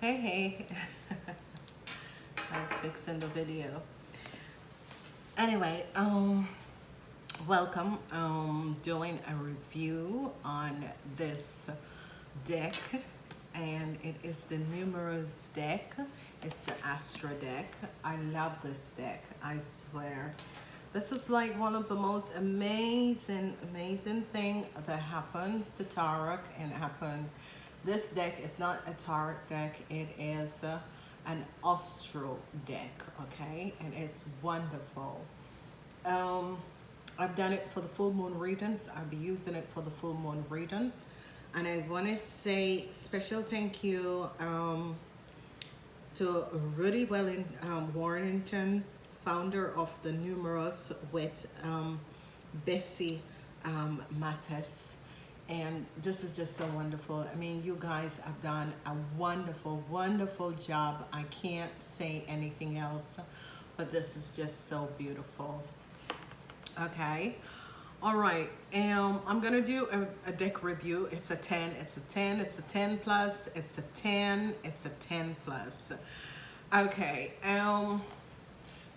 Hey, hey. I was fixing the video. Anyway, welcome. Doing a review on this deck, and it is the Numinous deck. It's the Astro deck. I love this deck. I swear. This is like one of the most amazing thing that happens to tarot and happened. This deck is not a tarot deck. It is an Astro deck, okay? And it's wonderful. I've done it for the full moon readings. I'll be using it for the full moon readings. And I want to say special thank you to Rudy Warrington, founder of the Numerous with Bessie Mattes. And this is just so wonderful. I mean, you guys have done a wonderful job. I can't say anything else, but this is just so beautiful. Okay. All right. I'm going to do a deck review. It's a 10. It's a 10. It's a 10 plus. It's a 10. It's a 10 plus. Okay.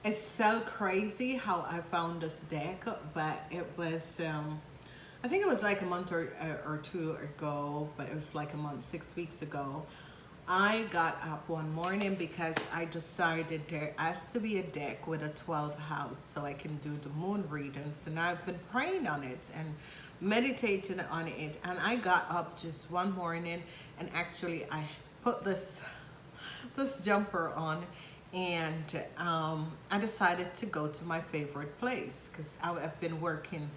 It's so crazy how I found this deck, but it was... I think it was like a month or two ago, but it was like a month, 6 weeks ago. I got up one morning because I decided there has to be a deck with a 12th house so I can do the moon readings. And I've been praying on it and meditating on it. And I got up just one morning and actually I put this jumper on, and I decided to go to my favorite place because I've been working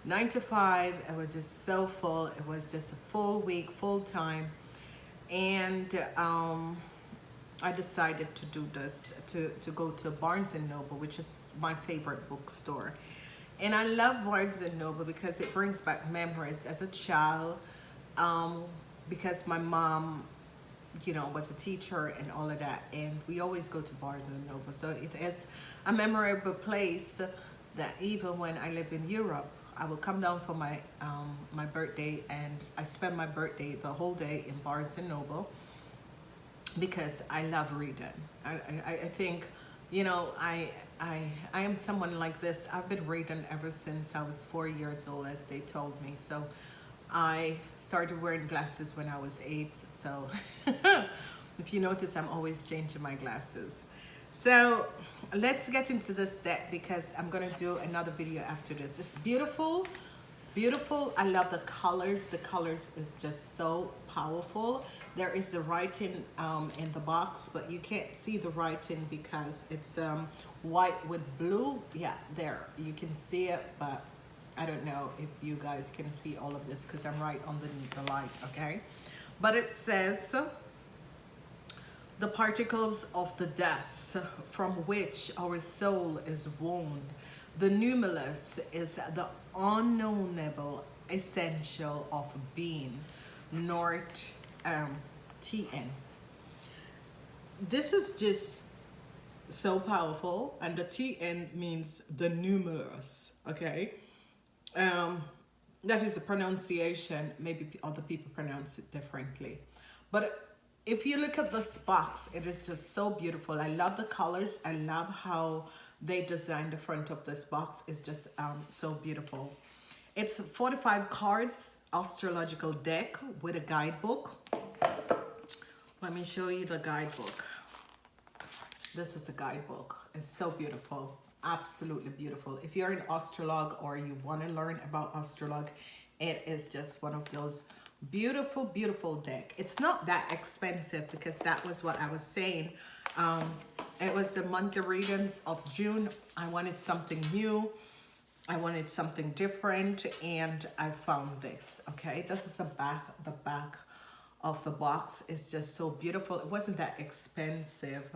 9 to 5. It was just so full. It was just a full week, full time. And I decided to do this, to go to Barnes & Noble, which is my favorite bookstore. And I love Barnes & Noble because it brings back memories as a child, because my mom, you know, was a teacher and all of that. And we always go to Barnes & Noble. So it is a memorable place that even when I live in Europe, I will come down for my my birthday, and I spend my birthday the whole day in Barnes & Noble because I love reading. I think, you know, I am someone like this. I've been reading ever since I was 4 years old, as they told me. So I started wearing glasses when I was 8. So if you notice, I'm always changing my glasses. So let's get into this deck because I'm gonna do another video after this. It's beautiful. I love the colors. The colors is just so powerful. There is the writing in the box, but you can't see the writing because it's white with blue. Yeah, there you can see it, but I don't know if you guys can see all of this because I'm right underneath the light. Okay, but it says, the particles of the dust from which our soul is wound. The numerous is the unknowable essential of being. North TN. This is just so powerful, and the TN means the numerous. Okay, that is a pronunciation. Maybe other people pronounce it differently, but if you look at this box, it is just so beautiful. I love the colors. I love how they designed the front of this box. It's just so beautiful. It's 45 cards, astrological deck with a guidebook. Let me show you the guidebook. This is a guidebook. It's so beautiful, absolutely beautiful. If you're an astrolog or you want to learn about astrolog, it is just one of those beautiful deck. It's not that expensive because that was what I was saying. It was the monthly readings of June. I wanted something new. I wanted something different, and I found this. Okay, this is the back of the box. It's just so beautiful. It wasn't that expensive.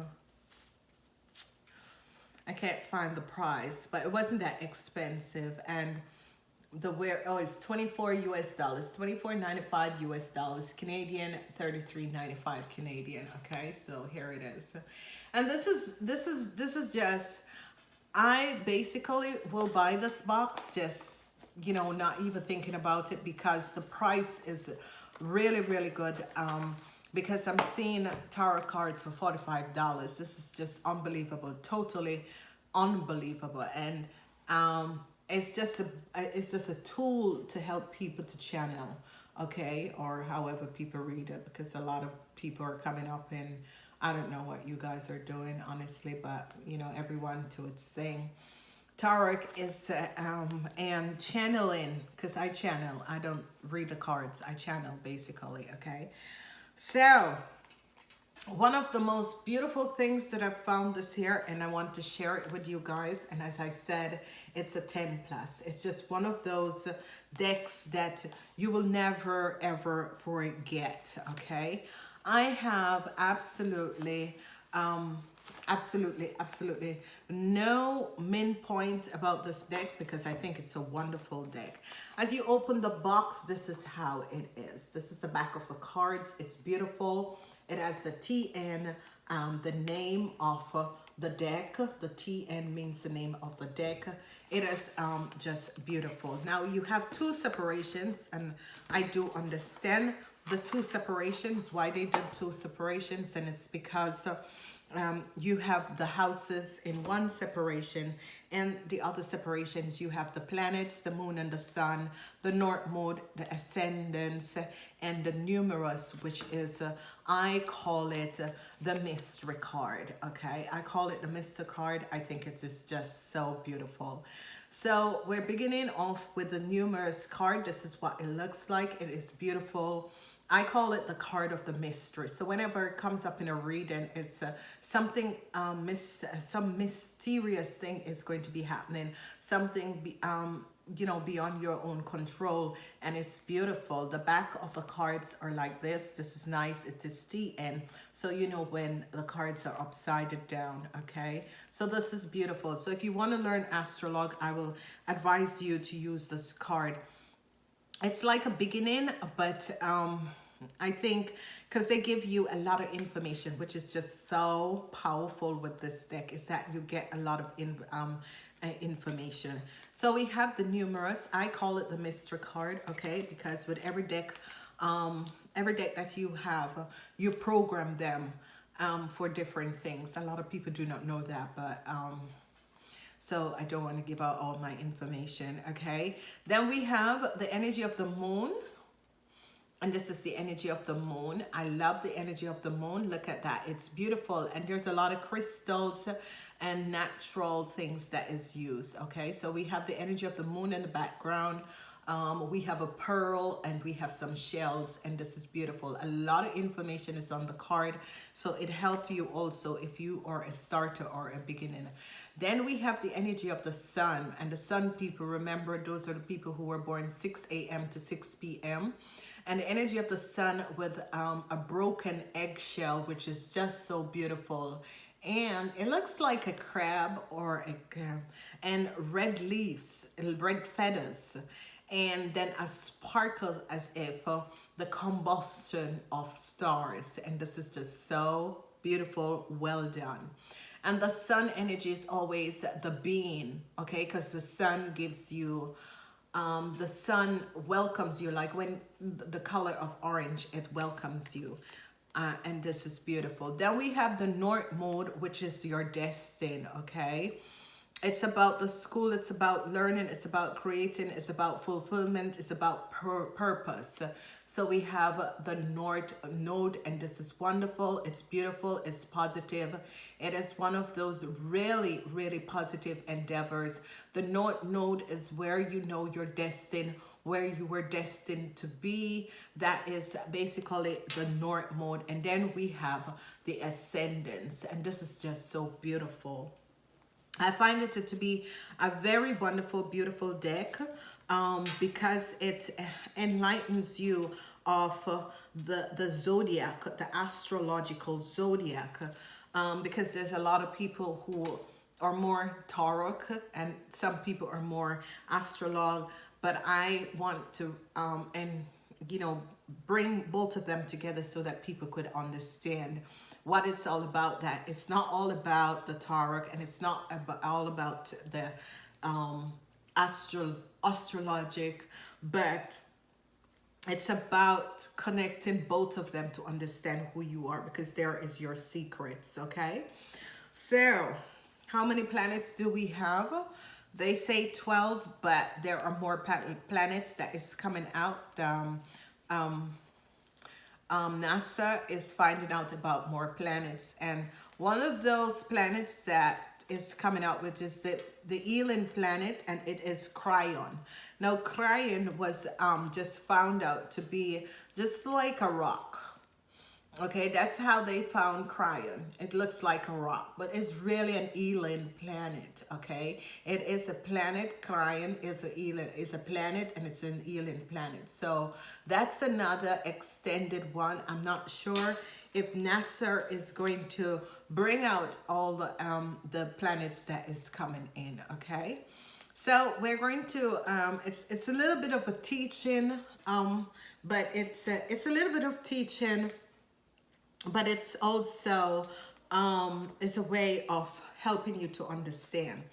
I can't find the price, but it wasn't that expensive. And it's 24 US dollars, 24.95 US dollars Canadian, 33.95 Canadian. Okay, so here it is. And this is just, I basically will buy this box just, you know, not even thinking about it because the price is really good. because I'm seeing tarot cards for $45. This is just unbelievable, totally unbelievable. And it's just a tool to help people to channel, okay, or however people read it, because a lot of people are coming up and I don't know what you guys are doing, honestly, but you know, everyone to its thing. Tarot is and channeling, because I channel. I don't read the cards. I channel, basically, okay? So, one of the most beautiful things that I've found this year, and I want to share it with you guys, and as I said, it's a 10 plus. It's just one of those decks that you will never, ever forget, okay? I have absolutely no main point about this deck, because I think it's a wonderful deck. As you open the box, this is how it is. This is the back of the cards. It's beautiful. It has the TN, the name of the deck. The TN means the name of the deck. It is just beautiful. Now you have two separations, and I do understand the two separations, why they did two separations, and it's because you have the houses in one separation, and the other separations you have the planets, the moon and the sun, the north node, the ascendants, and the numerous, which is I call it the mystery card, okay? I call it the mystery card. I think it is just so beautiful. So we're beginning off with the numerous card. This is what it looks like. It is beautiful. I call it the card of the mystery. So whenever it comes up in a reading, it's something, some mysterious thing is going to be happening. Something, you know, beyond your own control. And it's beautiful. The back of the cards are like this. This is nice. It is TN. So you know when the cards are upside down, okay? So this is beautiful. So if you want to learn astrology, I will advise you to use this card. It's like a beginning, but I think because they give you a lot of information, which is just so powerful with this deck, is that you get a lot of information. So we have the numerous. I call it the mystery card, okay? Because with every deck that you have, you program them for different things. A lot of people do not know that, but so I don't want to give out all my information, okay? Then we have the energy of the moon. And this is the energy of the moon. I love the energy of the moon. Look at that. It's beautiful. And there's a lot of crystals and natural things that is used, okay? So we have the energy of the moon in the background. We have a pearl and we have some shells, and this is beautiful. A lot of information is on the card, so it helps you also if you are a starter or a beginner. Then we have the energy of the sun, and the sun people, remember, those are the people who were born 6 a.m. to 6 p.m. And the energy of the sun with a broken eggshell, which is just so beautiful. And it looks like a crab or and red leaves, red feathers. And then a sparkle as if the combustion of stars. And this is just so beautiful, well done. And the sun energy is always the being, okay? Because the sun gives you, the sun welcomes you, like when the color of orange, it welcomes you. And this is beautiful. Then we have the north mode, which is your destiny, okay? It's about the school, it's about learning, it's about creating, it's about fulfillment, it's about purpose. So we have the north node, and this is wonderful, it's beautiful, it's positive. It is one of those really, really positive endeavors. The north node is where you know your destiny, where you were destined to be. That is basically the north mode. And then we have the ascendants, and this is just so beautiful. I find it to be a very wonderful, beautiful deck because it enlightens you of the zodiac, the astrological zodiac, because there's a lot of people who are more tarot and some people are more astrologue, but I want to, bring both of them together so that people could understand what it's all about. That it's not all about the tarot, and it's not all about the astrologic, but It's about connecting both of them to understand who you are, because there is your secrets, okay? So, how many planets do we have? They say 12, but there are more planets that is coming out. NASA is finding out about more planets, and one of those planets that is coming out with is the Elon planet, and it is Cryon. Now Cryon was just found out to be just like a rock. Okay, that's how they found Cryon. It looks like a rock, but it's really an Elon planet. Okay, it is a planet. Cryon is a planet, and it's an Elon planet. So that's another extended one. I'm not sure if NASA is going to bring out all the planets that is coming in. Okay, so we're going to it's a little bit of a teaching, but it's a little bit of teaching. But it's also it's a way of helping you to understand.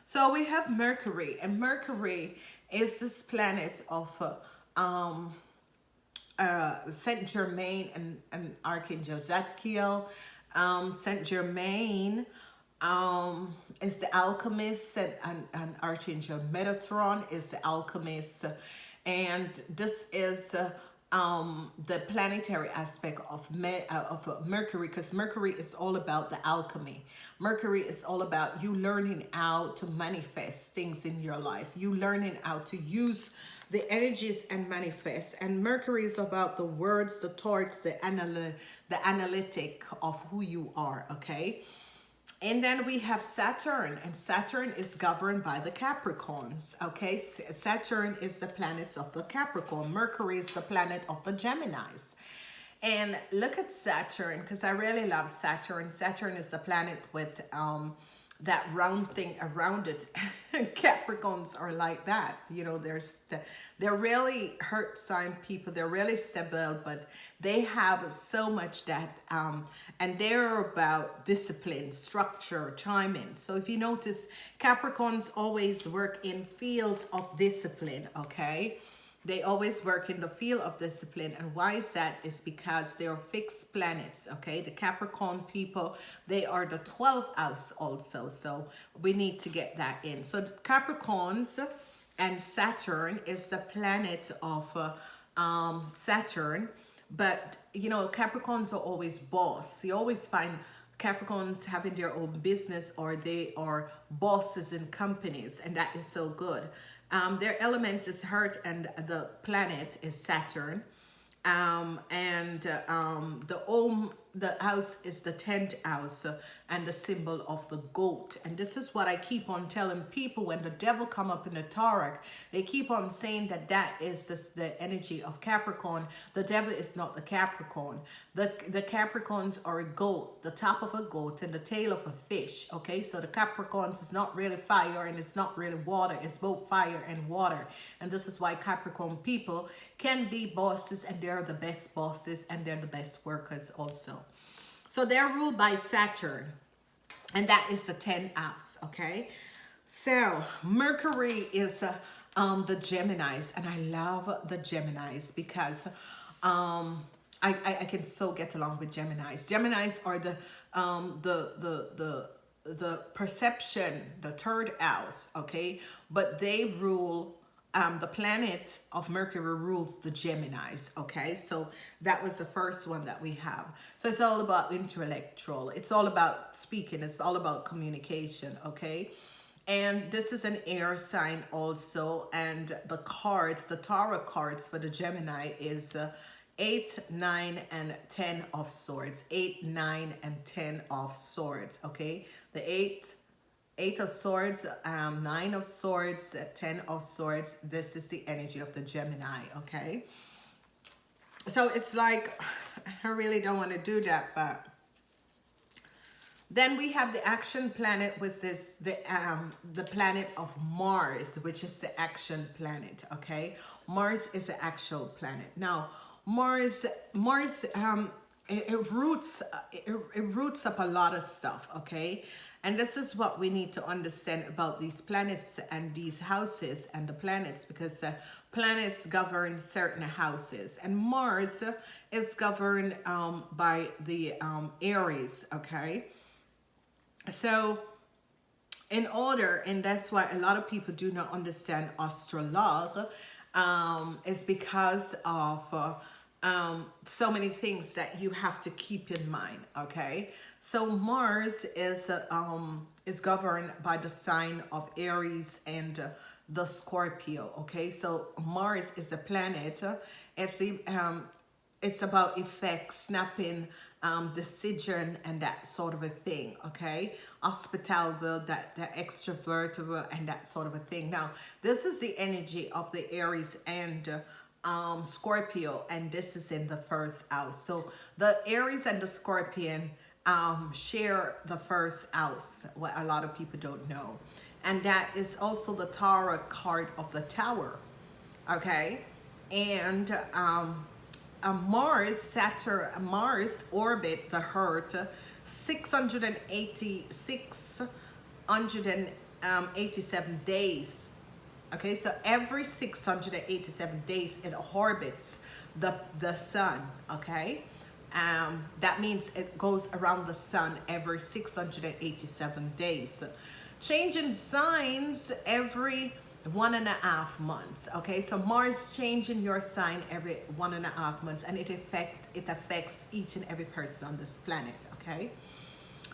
So we have Mercury, and Mercury is this planet of Saint Germain and Archangel Zadkiel. Saint Germain is the alchemist, and Archangel Metatron is the alchemist, and this is the planetary aspect of Mercury, because Mercury is all about the alchemy. Mercury is all about you learning how to manifest things in your life, you learning how to use the energies and manifest. And Mercury is about the words, the thoughts, the analytic of who you are. Okay. And then we have Saturn, and Saturn is governed by the Capricorns. Okay, Saturn is the planet of the Capricorn. Mercury is the planet of the Geminis. And look at Saturn, because I really love Saturn. Saturn is the planet with that round thing around it. Capricorns are like that. You know, they're really hurt sign people. They're really stable, but they have so much that, and they're about discipline, structure, timing. So if you notice, Capricorns always work in fields of discipline, okay? They always work in the field of discipline. And why is that? Is because they're fixed planets, okay? The Capricorn people, they are the 12th house also. So we need to get that in. So Capricorns and Saturn is the planet of Saturn. But, you know, Capricorns are always boss. You always find Capricorns having their own business, or they are bosses in companies. And that is so good. Their element is Earth, and the planet is Saturn. The house is the 10th house, and the symbol of the goat. And this is what I keep on telling people when the devil come up in the Tarot. They keep on saying that that is the energy of Capricorn. The devil is not the Capricorn. The Capricorns are a goat, the top of a goat and the tail of a fish. Okay, so the Capricorns is not really fire, and it's not really water. It's both fire and water. And this is why Capricorn people can be bosses, and they're the best bosses, and they're the best workers also. So they're ruled by Saturn, and that is the 10th house, okay? So Mercury is the Geminis, and I love the Geminis because I can so get along with Geminis. Geminis are the perception, the 3rd house, okay? But they rule. The planet of Mercury rules the Geminis, okay? So that was the first one that we have. So it's all about intellectual. It's all about speaking. It's all about communication, okay? And this is an air sign also. And the cards, the tarot cards for the Gemini is 8, 9, and 10 of swords. 8, 9, and 10 of swords, okay? The 8 of swords, 9 of swords, 10 of swords. This is the energy of the Gemini, okay? So it's like, I really don't want to do that, but then we have the action planet with this, the planet of Mars, which is the action planet, okay? Mars is an actual planet. Now, Mars, it roots up a lot of stuff, okay? And this is what we need to understand about these planets and these houses and the planets, because planets govern certain houses, and Mars is governed by the Aries, okay? So in order, and that's why a lot of people do not understand astrology, is because of so many things that you have to keep in mind, okay? So Mars is governed by the sign of Aries and the Scorpio, okay? So Mars is a planet. It's about effects, snapping, decision, and that sort of a thing, okay? Hospitality, that extrovertible, and that sort of a thing. Now, this is the energy of the Aries and Scorpio, and this is in the first house. So the Aries and the Scorpion share the first house, what a lot of people don't know. And that is also the tarot card of the Tower, okay? And Mars orbit the Earth 687 days. Okay, so every 687 days it orbits the sun, okay? That means it goes around the sun every 687 days. Changing signs every 1.5 months, okay? So Mars changing your sign every 1.5 months, and it affects each and every person on this planet, okay?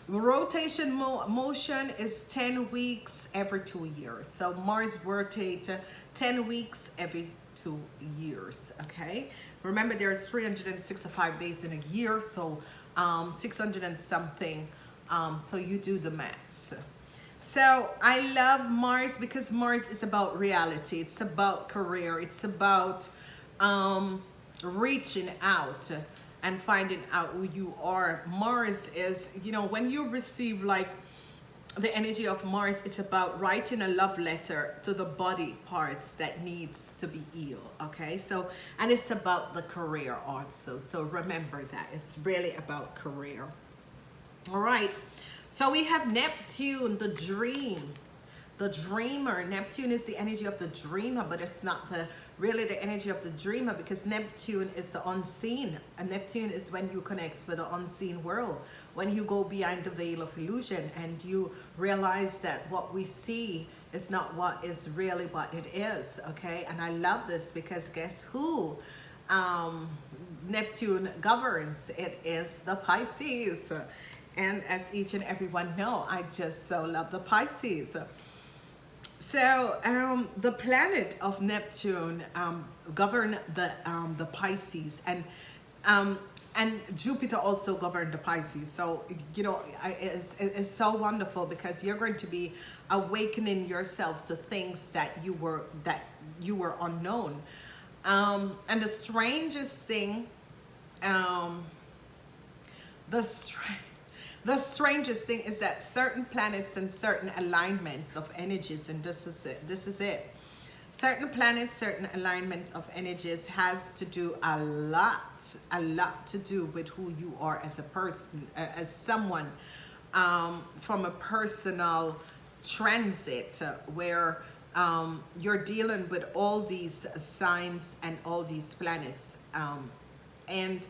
Rotation motion is 10 weeks every 2 years. So Mars rotates 10 weeks every 2 years, okay? Remember, there's 365 days in a year, so 600 and something, so you do the maths. So I love Mars because Mars is about reality. It's about career. It's about reaching out and finding out who you are. Mars is, you know, when you receive like the energy of Mars, it's about writing a love letter to the body parts that needs to be healed, okay? So, and it's about the career also. So remember that. It's really about career. All right. So we have Neptune, the dream, the dreamer. Neptune is the energy of the dreamer, but it's not really the energy of the dreamer, because Neptune is the unseen. And Neptune is when you connect with the unseen world, when you go behind the veil of illusion and you realize that what we see is not what is really what it is, okay? And I love this because guess who Neptune governs? It is the Pisces. And as each and everyone know, I just so love the Pisces. So the planet of Neptune govern the Pisces, and Jupiter also governed the Pisces. So you know, it's so wonderful because you're going to be awakening yourself to things that you were unknown. And the strangest thing, the strangest thing is that certain planets and certain alignments of energies, and this is it. Certain planets, certain alignment of energies has to do a lot to do with who you are as a person, as someone, from a personal transit where you're dealing with all these signs and all these planets. And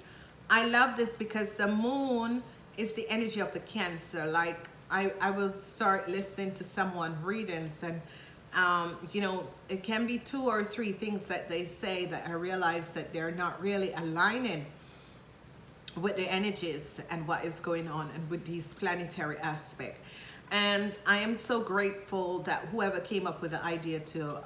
I love this because the moon is the energy of the Cancer. Like I will start listening to someone readings, and you know, it can be 2 or 3 things that they say that I realize that they're not really aligning with the energies and what is going on and with these planetary aspects. And I am so grateful that whoever came up with the idea to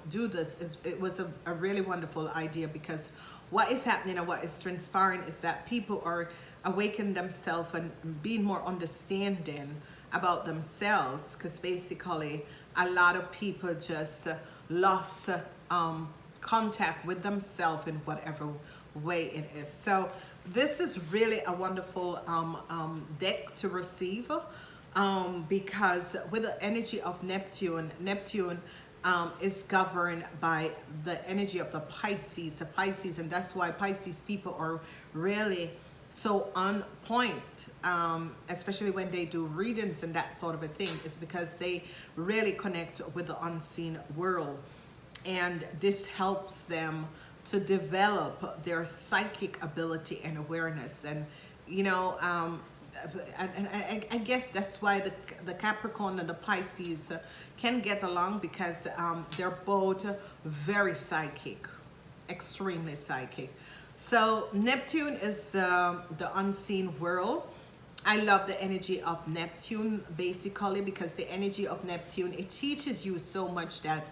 do this, it was a really wonderful idea, because what is happening and what is transpiring is that people are awakening themselves and being more understanding about themselves, because basically a lot of people just lost contact with themselves in whatever way it is. So this is really a wonderful deck to receive, because with the energy of Neptune is governed by the energy of the Pisces, and that's why Pisces people are really so on point, especially when they do readings and that sort of a thing. Is because they really connect with the unseen world. and this helps them to develop their psychic ability and awareness. And you know, I guess that's why the Capricorn and the Pisces can get along, because they're both very psychic, extremely psychic. So Neptune is the unseen world. I love the energy of Neptune basically, because the energy of Neptune, it teaches you so much that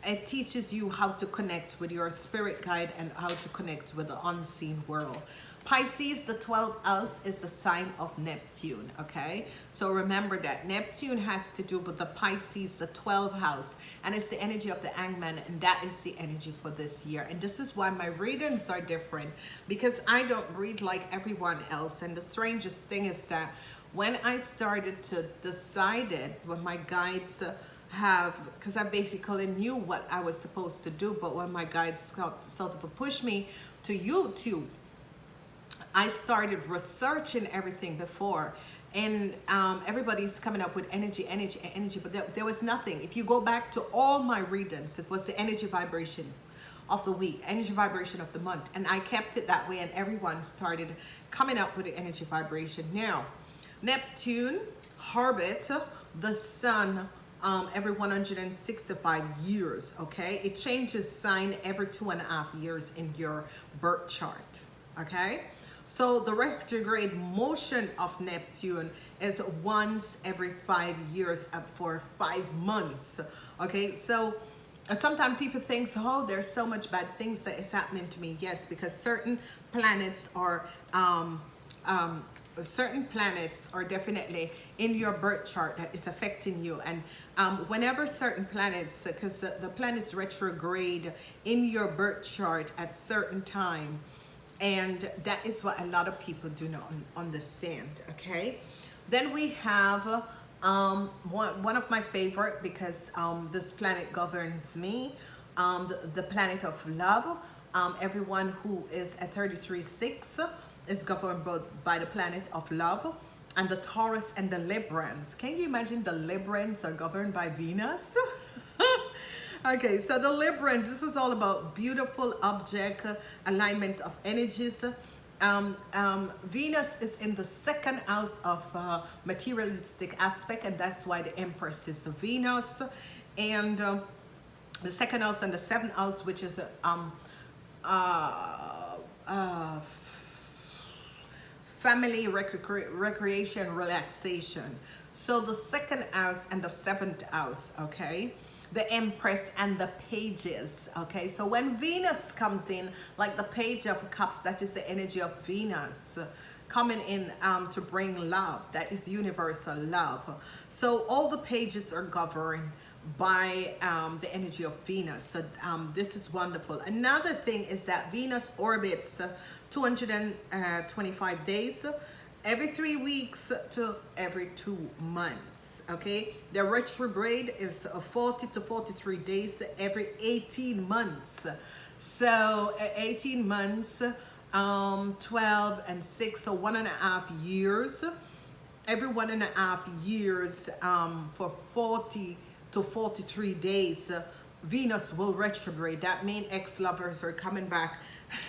it teaches you how to connect with your spirit guide and how to connect with the unseen world. Pisces, the 12th house, is the sign of Neptune, okay? So remember that Neptune has to do with the Pisces, the 12th house, and it's the energy of the Hangman, and that is the energy for this year. And this is why my readings are different, because I don't read like everyone else. And the strangest thing is that when I started to decide it, when my guides because I basically knew what I was supposed to do, but when my guides sort of pushed me to YouTube, I started researching everything before, and everybody's coming up with energy, but there was nothing. If you go back to all my readings, it was the energy vibration of the week, energy vibration of the month, and I kept it that way, and everyone started coming up with the energy vibration. Now, Neptune orbits the sun every 165 years, okay? It changes sign every 2.5 years in your birth chart, okay? So the retrograde motion of Neptune is once every 5 years for 5 months, okay? So sometimes people think, oh, there's so much bad things that is happening to me. Yes, because certain planets are definitely in your birth chart that is affecting you. And whenever certain planets, because the planets retrograde in your birth chart at certain time, and that is what a lot of people do not understand, okay? Then we have one of my favorite, because this planet governs me, the planet of love. Everyone who is at 33.6 is governed by the planet of love, and the Taurus and the Librans. Can you imagine the Librans are governed by Venus? Okay, so the Librans, this is all about beautiful object alignment of energies. Venus is in the second house of materialistic aspect, and that's why the Empress is the Venus. And the second house and the seventh house, which is family, recreation, relaxation. So the second house and the seventh house, okay? The Empress and the Pages, okay? So when Venus comes in, like the Page of Cups, that is the energy of Venus coming in to bring love. That is universal love. So all the pages are governed by the energy of Venus. So this is wonderful. Another thing is that Venus orbits 225 days, every 3 weeks to every 2 months, okay? The retrograde is 40 to 43 days every 18 months. So 18 months, 12 and 6, so 1.5 years. Every 1.5 years for 40 to 43 days, Venus will retrograde. That means ex-lovers are coming back.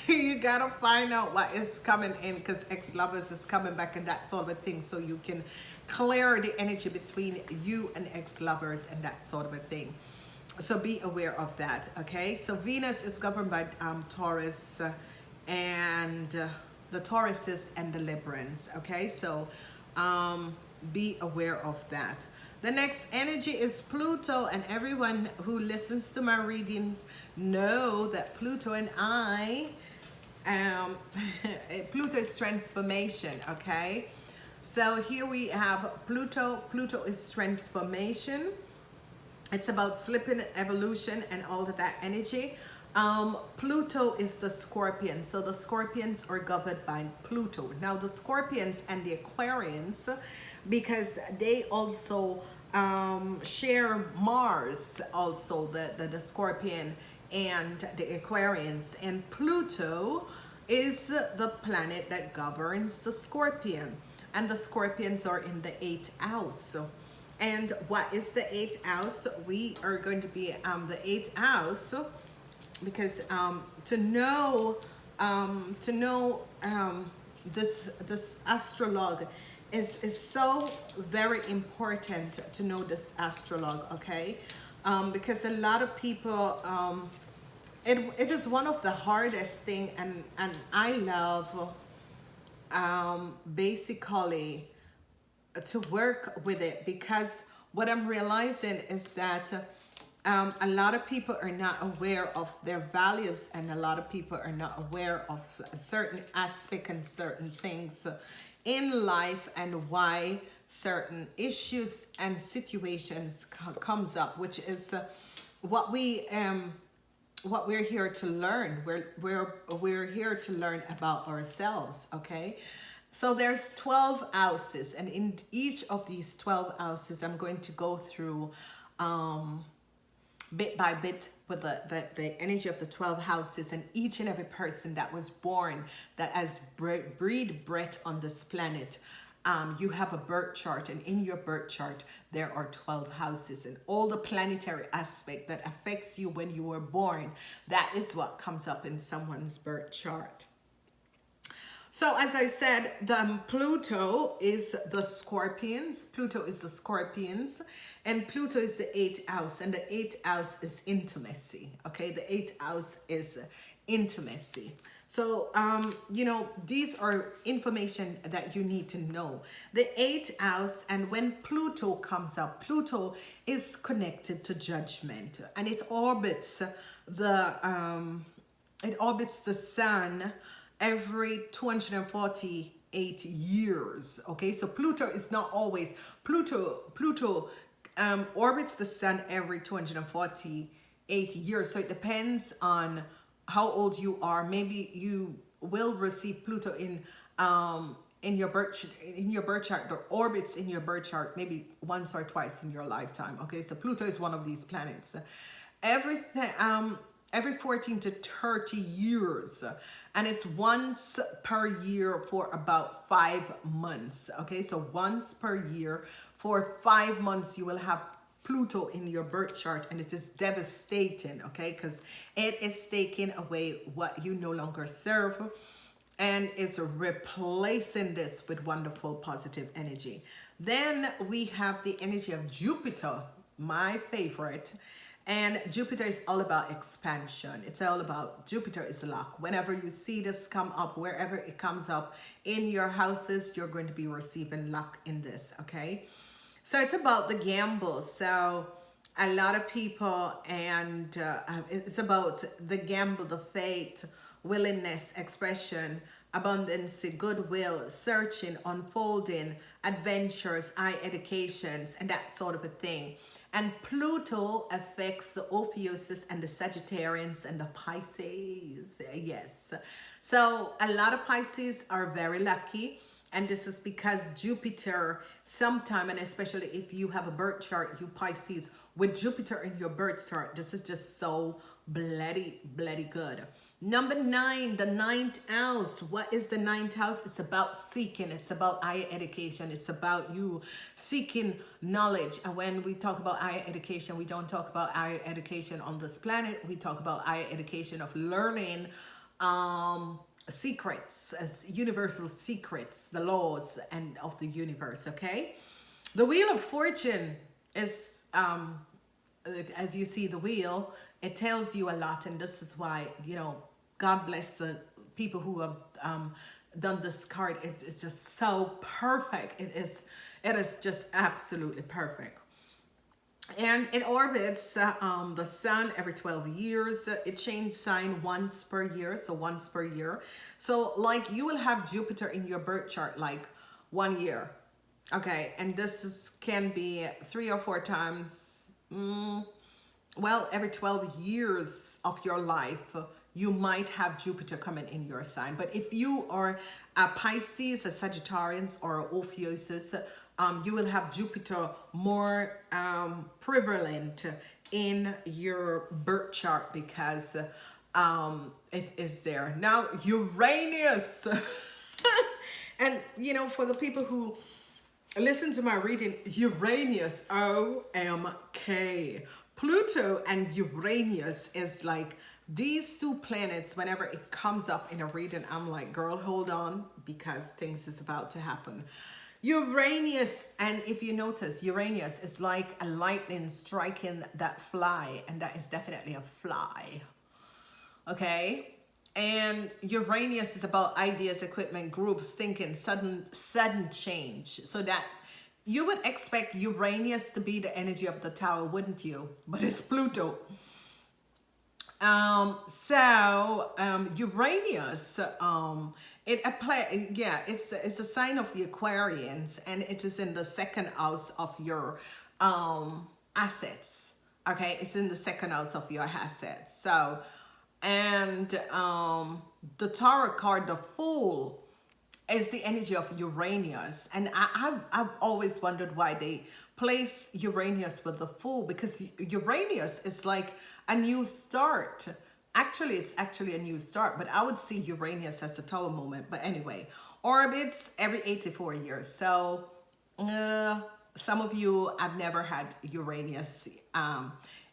You gotta find out what is coming in, because ex-lovers is coming back and that sort of a thing, so you can clear the energy between you and ex-lovers and that sort of a thing. So be aware of that, okay? So Venus is governed by Taurus and the Tauruses and the Librans, okay? So be aware of that. The next energy is Pluto, and everyone who listens to my readings know that Pluto and I, Pluto is transformation, okay? So here we have Pluto. Pluto is transformation. It's about slipping, evolution, and all of that energy. Pluto is the Scorpion. So the Scorpions are governed by Pluto. Now the Scorpions and the Aquarians, because they also share Mars, also the Scorpion and the Aquarians, and Pluto is the planet that governs the Scorpion, and the Scorpions are in the 8th house. And what is the eighth house? We are going to be the eighth house, because to know this astrologue is so very important to know this astrologue, okay? Because a lot of people, it is one of the hardest thing, and I love basically to work with it, because what I'm realizing is that a lot of people are not aware of their values, and a lot of people are not aware of a certain aspect and certain things in life, and why certain issues and situations comes up, which is what we're here to learn. We're here to learn about ourselves, okay? So there's 12 houses, and in each of these 12 houses, I'm going to go through bit by bit with the energy of the 12 houses, and each and every person that was born, that has breathed breath on this planet. You have a birth chart, and in your birth chart, there are 12 houses, and all the planetary aspect that affects you when you were born, that is what comes up in someone's birth chart. So as I said, the Pluto is the Scorpions. Pluto is the Scorpions, and Pluto is the eighth house, and the eighth house is intimacy. Okay, the eighth house is intimacy. So, you know, these are information that you need to know. The eighth house, and when Pluto comes up, Pluto is connected to judgment, and it orbits the sun every 248 years. Okay, so Pluto is not always Pluto orbits the sun every 248 years. So it depends on how old you are. Maybe you will receive Pluto in your birth chart, or orbits in your birth chart maybe once or twice in your lifetime. Okay, so Pluto is one of these planets. Every 14 to 30 years, and it's once per year for about 5 months. Okay, so once per year for 5 months you will have Pluto in your birth chart, and it is devastating, okay, because it is taking away what you no longer serve, and it's replacing this with wonderful positive energy. Then we have the energy of Jupiter, my favorite. And Jupiter is all about expansion. It's all about, Jupiter is luck. Whenever you see this come up, wherever it comes up in your houses, you're going to be receiving luck in this, okay? So it's about the gamble. So a lot of people, and it's about the gamble, the faith, willingness, expression, abundance, goodwill, searching, unfolding, adventures, high educations, and that sort of a thing. And Pluto affects the Ophiuchus and the Sagittarians and the Pisces. Yes. So a lot of Pisces are very lucky. And this is because Jupiter sometime, and especially if you have a birth chart, you Pisces, with Jupiter in your birth chart, this is just so bloody good. Number 9, the ninth house. What is the ninth house? It's about seeking. It's about higher education. It's about you seeking knowledge. And when we talk about higher education, we don't talk about higher education on this planet. We talk about higher education of learning secrets, as universal secrets, the laws and of the universe. Okay, the Wheel of Fortune is as you see the wheel, it tells you a lot, and this is why, you know, God bless the people who have done this card. It's just so perfect. It is just absolutely perfect. And it orbits the sun every 12 years. It changes sign once per year, so once per year. So like you will have Jupiter in your birth chart like 1 year, okay? And this can be 3 or 4 times, well, every 12 years of your life, you might have Jupiter coming in your sign. But if you are a Pisces, a Sagittarius, or an Ophiuchus, you will have Jupiter more prevalent in your birth chart because it is there. Now, Uranus. And, you know, for the people who listen to my reading. Uranus, OMK. Pluto and Uranus is like these two planets. Whenever it comes up in a reading, I'm like, girl, hold on, because things is about to happen. Uranus, and if you notice, Uranus is like a lightning striking that fly, and that is definitely a fly. Okay? And Uranus is about ideas, equipment, groups, thinking, sudden change. So that you would expect Uranus to be the energy of the tower, wouldn't you? But it's Pluto. Uranus, it's a sign of the Aquarians, and it is in the second house of your assets. Okay, it's in the second house of your assets. So, and the tarot card, the Fool, is the energy of Uranus, and I've always wondered why they place Uranus with the Fool, because Uranus is like a new start. Actually, it's actually a new start, but I would see Uranus as the Tower moment. But anyway, orbits every 84 years. So some of you have never had Uranus.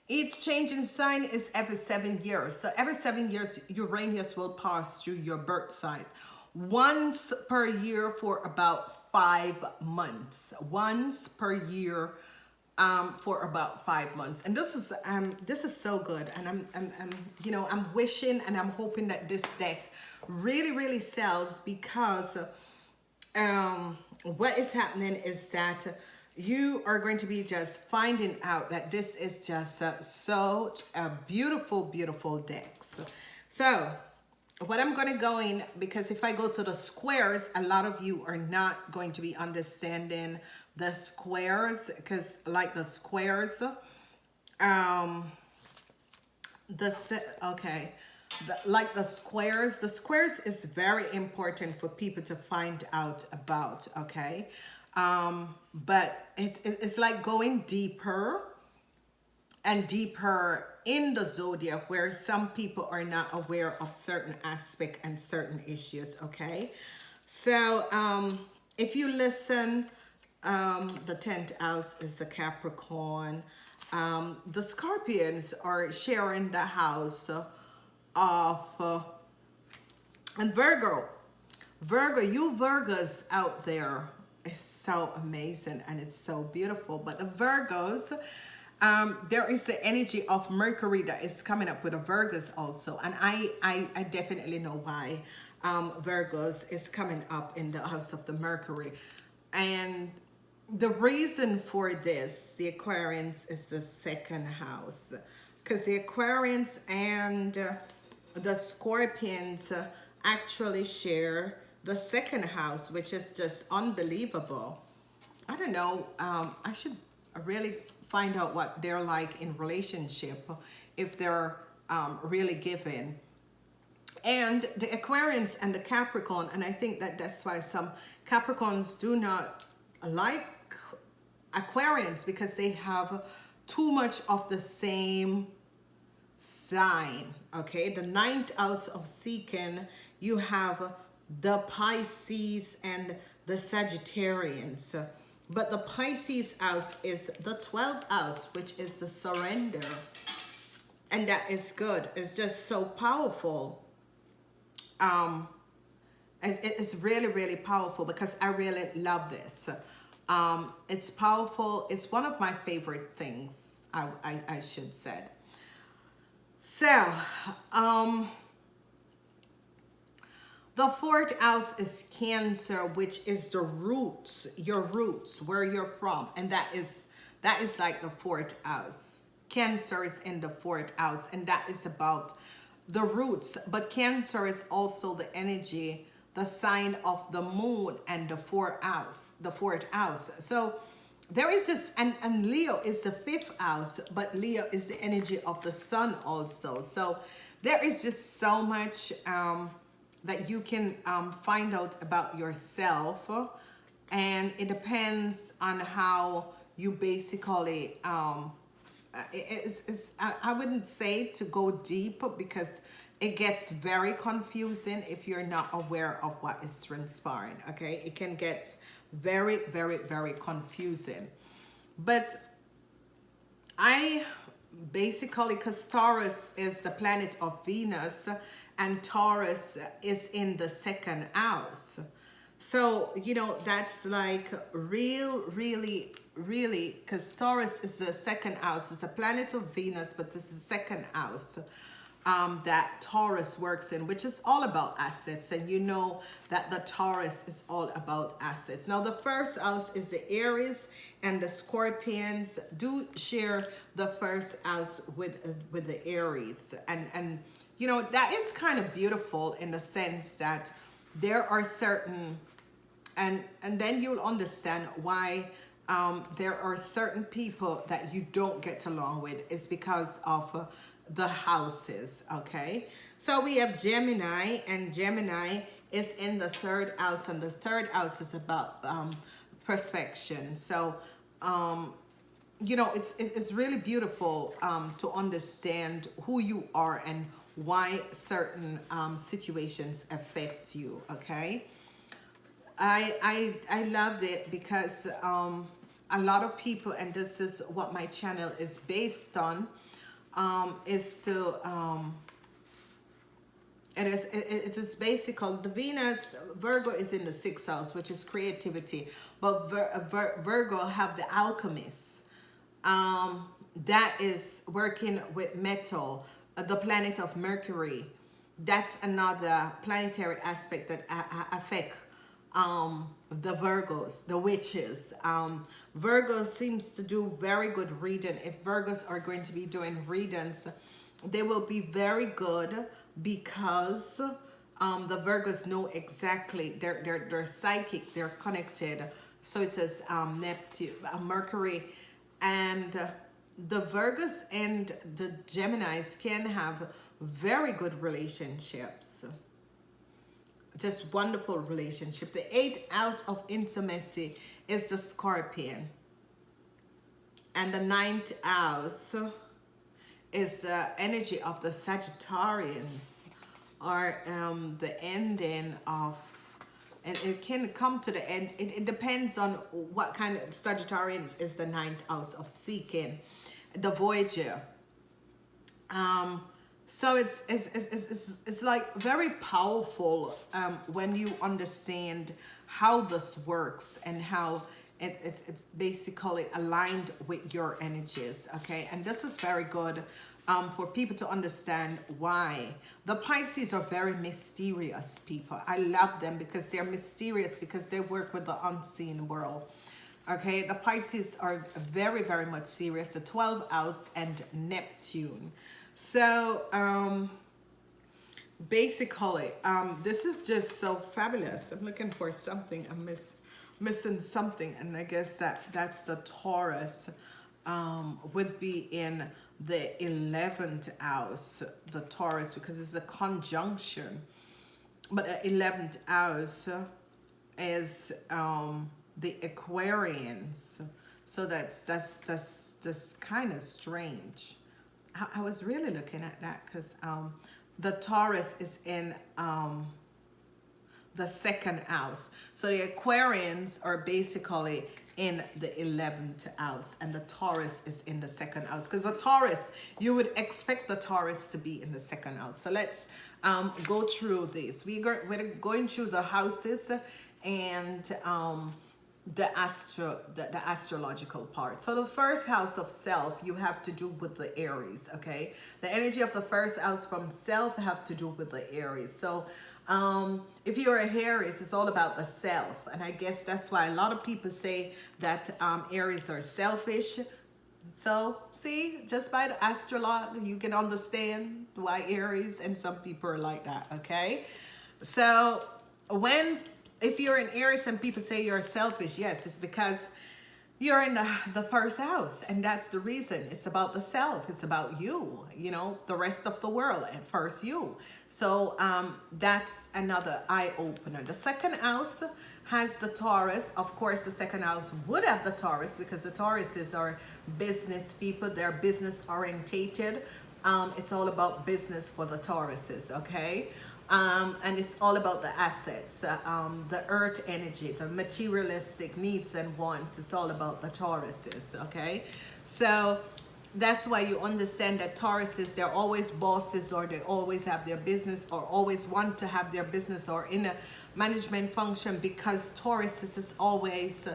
Each changing sign is every 7 years. So every 7 years, Uranus will pass through your birth sign. Once per year for about 5 months. Once per year for about 5 months. And this is so good. And I'm wishing and I'm hoping that this deck really sells, because what is happening is that you are going to be just finding out that this is just such a beautiful deck. So what I'm going to go in, because if I go to the squares, a lot of you are not going to be understanding the squares, because like the squares, like the squares is very important for people to find out about, okay? But it's like going deeper and deeper in the zodiac, where some people are not aware of certain aspects and certain issues, okay? So if you listen, the 10th house is the Capricorn. The Scorpions are sharing the house of and Virgo, you Virgos out there, is so amazing and it's so beautiful. But the Virgos, there is the energy of Mercury that is coming up with the Virgos also, and I definitely know why Virgos is coming up in the house of the Mercury. And the reason for this, the Aquarians, is the second house, because the Aquarians and the Scorpions actually share the second house, which is just unbelievable. I don't know, I should really find out what they're like in relationship, if they're really giving. And the Aquarians and the Capricorn, and I think that that's why some Capricorns do not like Aquarians, because they have too much of the same sign, okay? The 9th house of seeking, you have the Pisces and the Sagittarians. But the Pisces house is the 12th house, which is the surrender. And that is good. It's just so powerful. It's really powerful, because I really love this. It's powerful. It's one of my favorite things, I should say. So, the 4th house is Cancer, which is the roots, your roots, where you're from. And that is like the 4th house. Cancer is in the 4th house, and that is about the roots. But Cancer is also the energy, the sign of the moon and the 4th house. So there is just, and Leo is the 5th house, but Leo is the energy of the sun also. So there is just so much that you can find out about yourself, and it depends on how you basically I wouldn't say to go deep, because it gets very confusing if you're not aware of what is transpiring, okay? It can get very, very, very confusing. But I basically, because Taurus is the planet of Venus, and Taurus is in the second house. So, you know, that's like really, because Taurus is the second house. It's a planet of Venus, but it's the second house that Taurus works in, which is all about assets. And you know that the Taurus is all about assets. Now, the first house is the Aries, and the Scorpions do share the first house with the Aries. And you know, that is kind of beautiful in the sense that there are certain, and then you'll understand why there are certain people that you don't get along with. Is because of the houses, okay? So we have Gemini, and Gemini is in the third house, and the third house is about perspection. So you know, it's really beautiful to understand who you are and why certain situations affect you, okay? I loved it because a lot of people, and this is what my channel is based on, is to it is basically the Venus. Virgo is in the sixth house, which is creativity, but Virgo have the alchemist that is working with metal, the planet of Mercury. That's another planetary aspect that affect the Virgos, the witches. Virgo seems to do very good reading. If Virgos are going to be doing readings, they will be very good because the Virgos know exactly, they're psychic, they're connected. So it says Neptune, Mercury, and the Virgos and the Geminis can have very good relationships. Just wonderful relationship. The 8th house of intimacy is the Scorpion, and the 9th house is the energy of the Sagittarians, or the ending of, and it can come to the end. It depends on what kind of Sagittarians is the 9th house of seeking, the Voyager. So it's like very powerful when you understand how this works and how it's basically aligned with your energies, okay? And this is very good for people to understand why. The Pisces are very mysterious people. I love them because they're mysterious, because they work with the unseen world. Okay, the Pisces are very, very much serious. The 12th house and Neptune. So basically, this is just so fabulous. I'm looking for something. I'm missing something, and I guess that's the Taurus would be in the 11th house, the Taurus, because it's a conjunction. But the 11th house is the Aquarians. So that's kind of strange. I was really looking at that because the Taurus is in the second house. So the Aquarians are basically in the 11th house, and the Taurus is in the second house. Because the Taurus, you would expect the Taurus to be in the second house. So let's go through this. We're going through the houses and the astrological part. So the first house of self, you have to do with the Aries, okay? The energy of the first house from self have to do with the Aries. So if you're a Aries, it's all about the self, and I guess that's why a lot of people say that Aries are selfish. So see, just by the astrologue, you can understand why Aries and some people are like that, okay? So if you're in Aries and people say you're selfish, yes, it's because you're in the first house, and that's the reason. It's about the self. It's about you, you know, the rest of the world, and first you. So that's another eye-opener. The second house has the Taurus. Of course, the second house would have the Taurus because the Tauruses are business people. They're business orientated. It's all about business for the Tauruses, okay? And it's all about the assets, the earth energy, the materialistic needs and wants. It's all about the Tauruses, okay? So that's why you understand that Tauruses, they're always bosses, or they always have their business, or always want to have their business, or in a management function, because Tauruses is always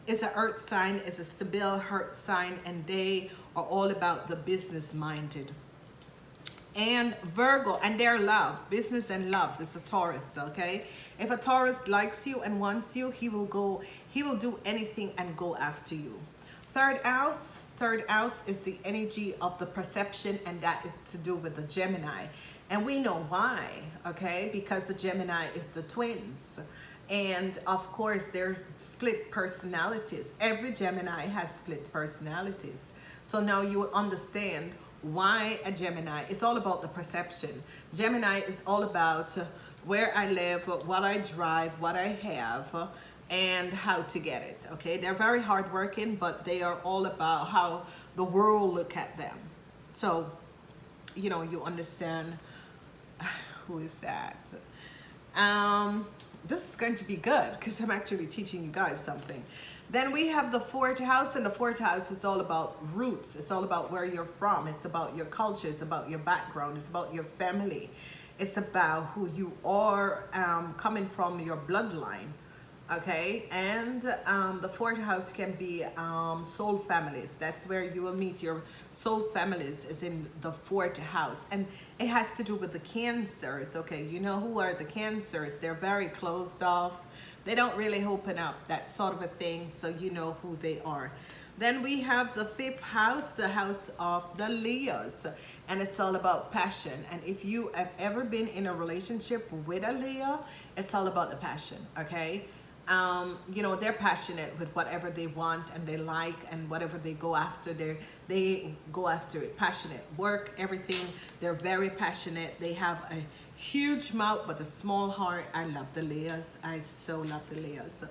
is an earth sign, is a stable earth sign, and they are all about the business minded. And Virgo, and their love, business and love, is a Taurus, okay? If a Taurus likes you and wants you, he will do anything and go after you. Third house is the energy of the perception, and that is to do with the Gemini. And we know why, okay? Because the Gemini is the twins. And of course, there's split personalities. Every Gemini has split personalities. So now you will understand why a Gemini. It's all about the perception. Gemini is all about where I live, what I drive, what I have, and how to get it, okay? They're very hardworking, but they are all about how the world look at them. So, you know, you understand. Who is that? This is going to be good, because I'm actually teaching you guys something. Then we have the fourth house, and the fourth house is all about roots. It's all about where you're from. It's about your culture. It's about your background. It's about your family. It's about who you are, coming from, your bloodline. Okay, and the fourth house can be soul families. That's where you will meet your soul families, is in the fourth house. And it has to do with the Cancers. Okay, you know who are the Cancers? They're very closed off. They don't really open up, that sort of a thing, so you know who they are. Then we have the fifth house, the house of the Leos, and it's all about passion. And if you have ever been in a relationship with a Leo, it's all about the passion, okay? You know, they're passionate with whatever they want and they like, and whatever they go after, they go after it. Passionate, work, everything. They're very passionate. They have a huge mouth but a small heart. I love the Leos. I so love the Leos.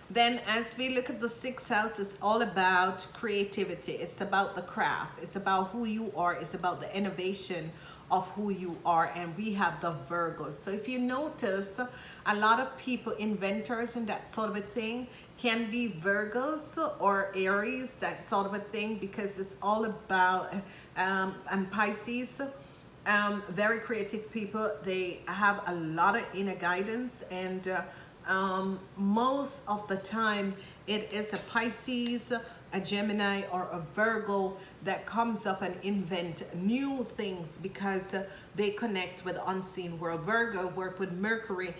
Then as we look at the sixth house, it's all about creativity. It's about the craft. It's about who you are. It's about the innovation of who you are. And we have the Virgos. So if you notice, a lot of people, inventors and that sort of a thing, can be Virgos or Aries, that sort of a thing, because it's all about, and Pisces, very creative people. They have a lot of inner guidance, and most of the time it is a Pisces, a Gemini, or a Virgo that comes up and invent new things, because they connect with the unseen world. Virgo work with Mercury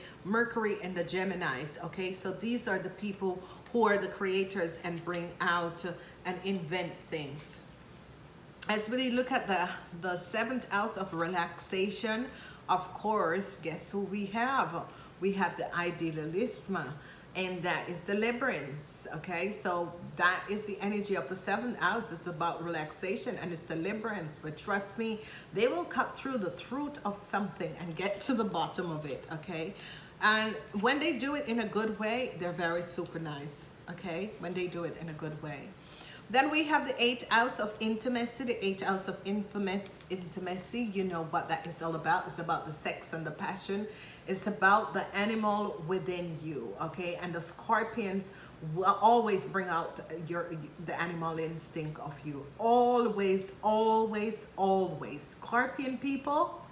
and the Geminis, okay? So these are the people who are the creators and bring out and invent things. As we look at the seventh house of relaxation, of course, guess who we have? We have the idealism, and that is the Liberals, okay? So that is the energy of the seventh house. It's about relaxation, and it's the Liberals. But trust me, they will cut through the throat of something and get to the bottom of it, okay? And when they do it in a good way, they're very super nice, okay? When they do it in a good way. Then we have the eighth house of intimacy, the eighth house of intimacy. You know what that is all about. It's about the sex and the passion. It's about the animal within you, okay? And the Scorpions will always bring out the animal instinct of you. Always, always, always. Scorpion people,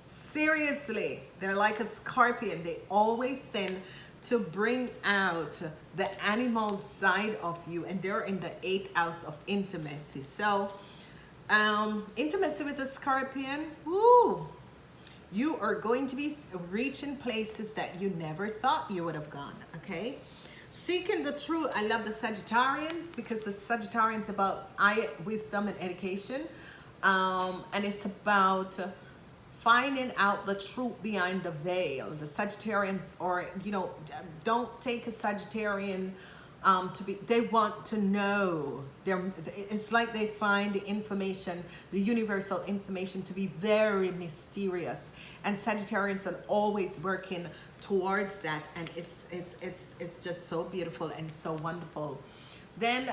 seriously, they're like a scorpion. They always tend to bring out the animal side of you, and they're in the eighth house of intimacy. So intimacy with a Scorpion, woo, you are going to be reaching places that you never thought you would have gone, okay? Seeking the truth. I love the Sagittarians, because the Sagittarians about wisdom and education, and it's about finding out the truth behind the veil. The Sagittarians, or you know, don't take a Sagittarian to be, they want to know. It's like they find the information, the universal information, to be very mysterious, and Sagittarians are always working towards that, and it's just so beautiful and so wonderful. Then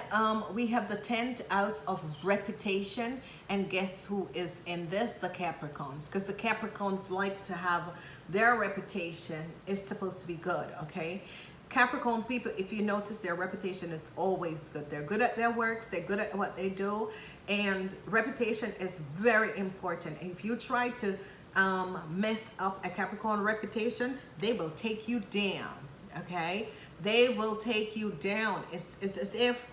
we have the 10th house of reputation, and guess who is in this? The Capricorns, because the Capricorns like to have their reputation is supposed to be good, okay? Capricorn people, if you notice, their reputation is always good. They're good at their works, they're good at what they do, and reputation is very important. And if you try to mess up a Capricorn reputation, they will take you down, okay? They will take you down. It's as if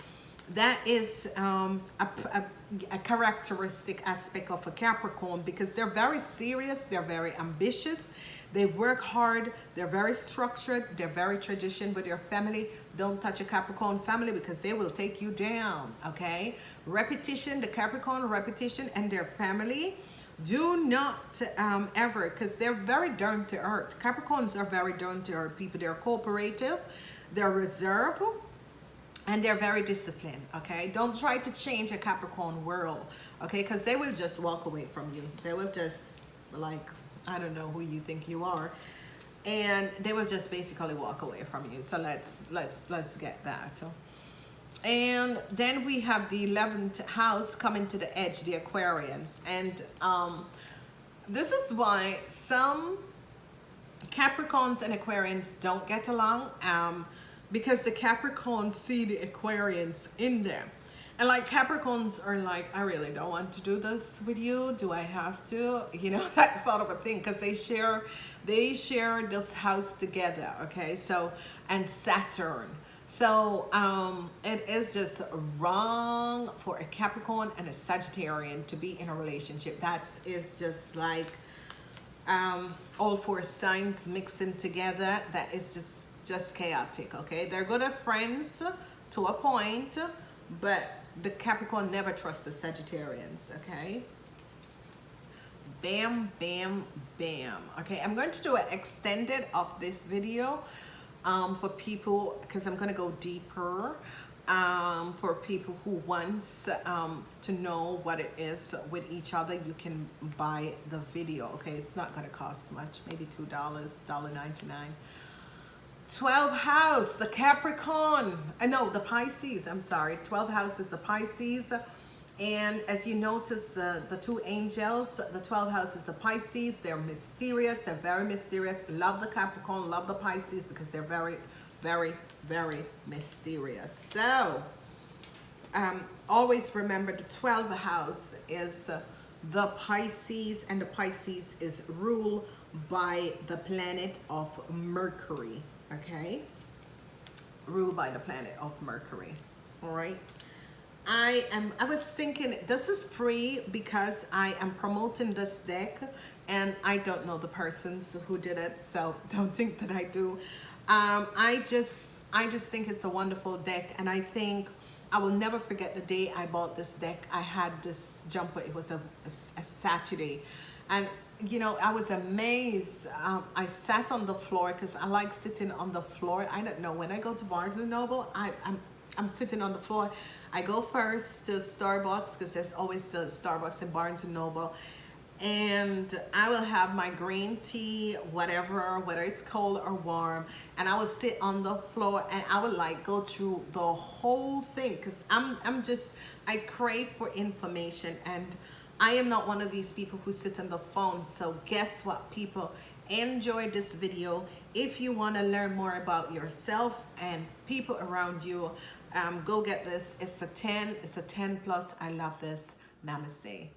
that is a characteristic aspect of a Capricorn, because they're very serious, they're very ambitious, they work hard, they're very structured, they're very tradition with their family. Don't touch a Capricorn family because they will take you down, okay? Repetition, the Capricorn repetition and their family, do not ever, because they're very down to earth. Capricorns are very down to earth people. They're cooperative, they're reserved, and they're very disciplined, okay? Don't try to change a Capricorn world, okay? Because they will just walk away from you. They will just, like, I don't know who you think you are, and they will just basically walk away from you. So let's get that. And then we have the 11th house coming to the edge, the Aquarians. And this is why some Capricorns and Aquarians don't get along, because the Capricorns see the Aquarians in them. And like Capricorns are like, I really don't want to do this with you. Do I have to? You know, that sort of a thing, because they share this house together, okay? So, and Saturn. So it is just wrong for a Capricorn and a Sagittarian to be in a relationship. That is just like all four signs mixing together. That is just chaotic, okay? They're good at friends to a point, but the Capricorn never trusts the Sagittarians, okay? Bam, bam, bam. Okay, I'm going to do an extended of this video for people, because I'm going to go deeper, for people who wants to know what it is with each other. You can buy the video, okay? It's not going to cost much, maybe $2, $1.99. 12th house, the Capricorn, no, the Pisces, I'm sorry. 12th house is the Pisces. And as you notice, the two angels, the 12th house is the Pisces. They're mysterious. They're very mysterious. Love the Capricorn, love the Pisces, because they're very, very, very mysterious. So always remember the 12th house is the Pisces, and the Pisces is ruled by the planet of Mercury. Okay, ruled by the planet of Mercury. All right. I was thinking this is free because I am promoting this deck, and I don't know the persons who did it, so don't think that I do. I just think it's a wonderful deck, and I think I will never forget the day I bought this deck. I had this jumper. It was a Saturday, and you know, I was amazed. I sat on the floor because I like sitting on the floor. I don't know, when I go to Barnes and Noble, I'm sitting on the floor. I go first to Starbucks, because there's always the Starbucks in Barnes and Noble, and I will have my green tea, whatever, whether it's cold or warm, and I will sit on the floor and I would like go through the whole thing, because I crave for information, and I am not one of these people who sit on the phone. So guess what, people? Enjoy this video. If you want to learn more about yourself and people around you, go get this. It's a 10 plus. I love this. Namaste.